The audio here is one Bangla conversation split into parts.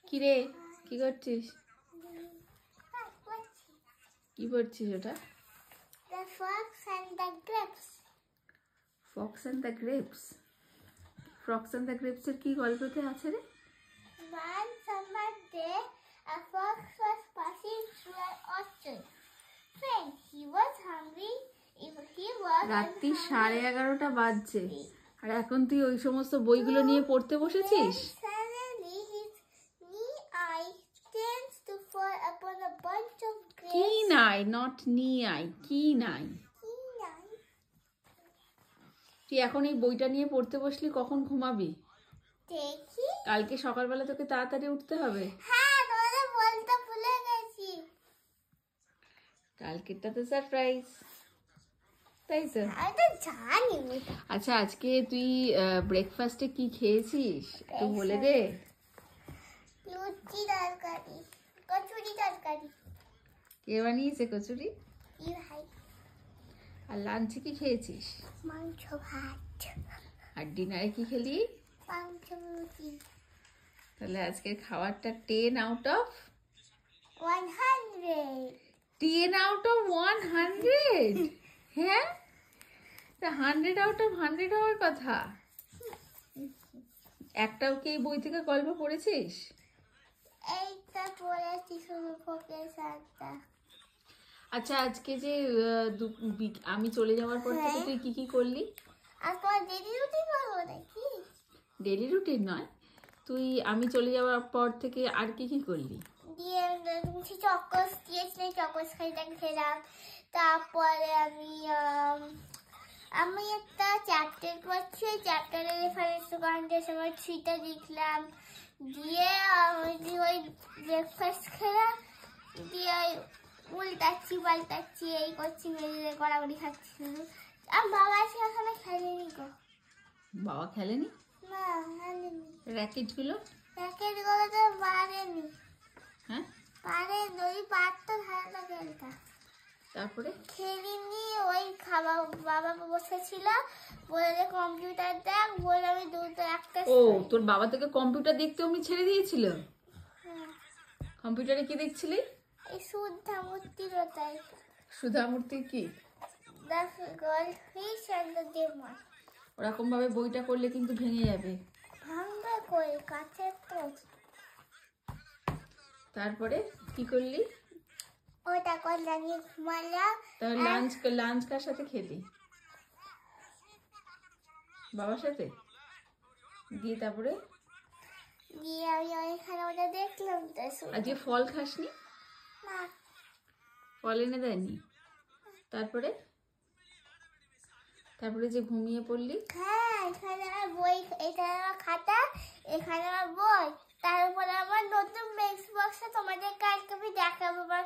কি রে, কি করছিস? কি পড়ছিস ওটা? The Fox and the Grapes. Fox and the Grapes. Fox and the Grapes এর কি গল্পতে আছে রে? One summer day, a fox was passing through an orchard. When he was hungry, রাত্রি 11:30 বাজছে আর এখন তুই ওই সমস্ত বইগুলো নিয়ে পড়তে বসেছিস? Suddenly his knee eye tends to fall upon a bunch of grapes. কি নাই, নট নি আই, কি নাই। তুই এখন এই বইটা নিয়ে পড়তে বসলি, কখন ঘুমাবি? দেখি কালকে সকালবেলা তোকে তাড়াতাড়ি উঠতে হবে। হ্যাঁ, তোরে বলতে ভুলে গেছি। কালকেরটা তো সারপ্রাইজ, তাই তো? আমি তো জানি। আচ্ছা, আজকে তুই ব্রেকফাস্টে কি খেয়েছিস একটু বলে দে। লুচি তরকারি, কচুরি তরকারি। কে বানিয়েছে কচুরি? ভাই। আর লাঞ্চে কি খেয়েছিস? মাংস ভাত। আর ডিনারে কি খেলি? মাংস রুটি। তাহলে আজকের খাবারটা 10 out of 100। 10 out of 100? হ্যাঁ, 100 out of 100 হওয়ার কথা। একটাও কি এই বই থেকে গল্প পড়েছিস? এইটা পড়েছি শুধু ফোকের সাথে। আচ্ছা, আজকে যে আমি চলে যাওয়ার পর থেকে তুই কি কি করলি? আর ডেইলি রুটিন করবো নাকি? ডেইলি রুটিন নয়, তুই আমি চলে যাওয়ার পর থেকে আর কি কি করলি? দিয়ে চকোস দিয়েছিলাম, চকোস খেলাম। তারপরে আমি একটা চ্যাপ্টার পড়ছি, ওই চ্যাপ্টারের রেফারেন্স কন্টেন্ট আমার 3টা লিখলাম। দিয়ে ওই ব্রেকফাস্ট খেলাম, দিয়ে উল্টাচ্ছি পাল্টাচ্ছি, এই করছি, মেয়েদের কড়াকড়ি খাচ্ছি শুধু। আর বাবা আছে ওখানে খেলেনি গো। বাবা খেলেনি? না, খেলেনি। র্যাকেটগুলো তো পারেনি। হ্যাঁ, পারে ওই পারতো ধারাটা খেলতা। তারপরে খেলিনি, ওই খাওয়া বাবা বসেছিল, বলে কম্পিউটার দেখ, বলে আমি দুটো একটা। ও, তোর বাবা তোকে কম্পিউটার দেখতে অমনি ছেড়ে দিয়েছিল? কম্পিউটারে কি দেখছিলি? এই সুধা মূর্তির ওটাই। সুধা মূর্তির কি? The goldfish and the demon. ওরকম ভাবে বইটা করলে কিন্তু ভেঙে যাবে। ভাঙবে কই, কাছের তো। তারপরে কি করলি? ওটা করলাম, ঘুমালাম। তাহলে লাঞ্চ কার সাথে খেলি? বাবার সাথে? দিয়ে তারপরে দিয়ে আমি ওইখানে ওটা দেখলাম। আজকে ফল খাসনি? না। ফল এনে দেয়নি? তারপরে যে ঘুমিয়ে পড়লি? হ্যাঁ, এখানে আমার বই, এখানে আমার খাতা, এখানে আমার বই, তার উপরে আমার নতুন বেক্স বক্সে তোমাদেরকে আজকে আমি দেখাবো আমার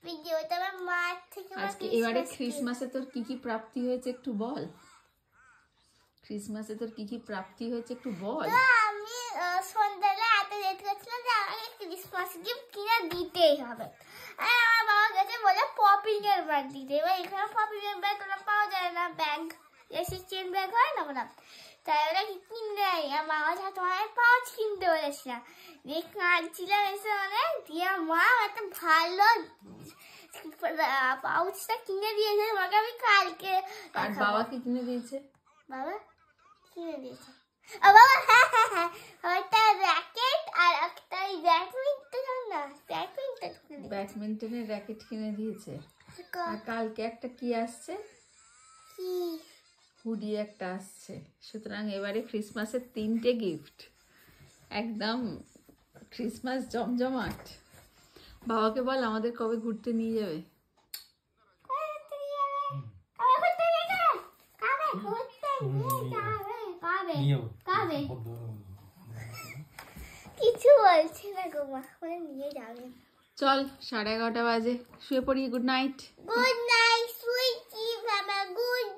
ভিডিওটা। আমার মাঠ থেকে আজকে এবারে ক্রিসমাসে তোর কি কি প্রাপ্তি হয়েছে একটু বল। ক্রিসমাসে তোর কি কি প্রাপ্তি হয়েছে একটু বল। আমি সন্ধ্যাবেলা হাতে রেট করছিলাম যে আমাকে ক্রিসমাস গিফট কিনে দিতেই হবে। আর আমার বাবা গেছে বলে পপিং এর ব্যাগ দিতে। এবার এখানে পপিং এর ব্যাগ ওরা পাওয়া যায় না, ব্যাগ এসে চেন ব্যাগ হয় না ওরা, তাই ওরা কিনতে নেই। আমার বাবা তোমার পাউচ কিনতে বলেছিলাম, দিয়ে কাঁদছিলাম এসে অনেক, দিয়ে মা একটা ভালো পাউচটা কিনে দিয়েছে আমাকে। আমি কালকে। আর বাবা কি কিনে দিয়েছে? বাবা কিনে দিয়েছে। বাবা হ্যাঁ, ওটা র্যাকেট আর একটা ব্যাডমিন্টনের র্যাকেট কিনে দিয়েছে। আর কালকে একটা কি আসছে? কি? হুডি একটা আসছে। সুতরাং এবারে ক্রিসমাসের 3টে গিফট, একদম ক্রিসমাস জমজমাট। বাবাকে বল আমাদের কবে ঘুরতে নিয়ে যাবে? কিছু বলছি না গো মা, নিয়ে যাবে। চল, 11:30 বাজে, শুয়ে পড়ি। Good night. Good night sweetie বাবা, গুড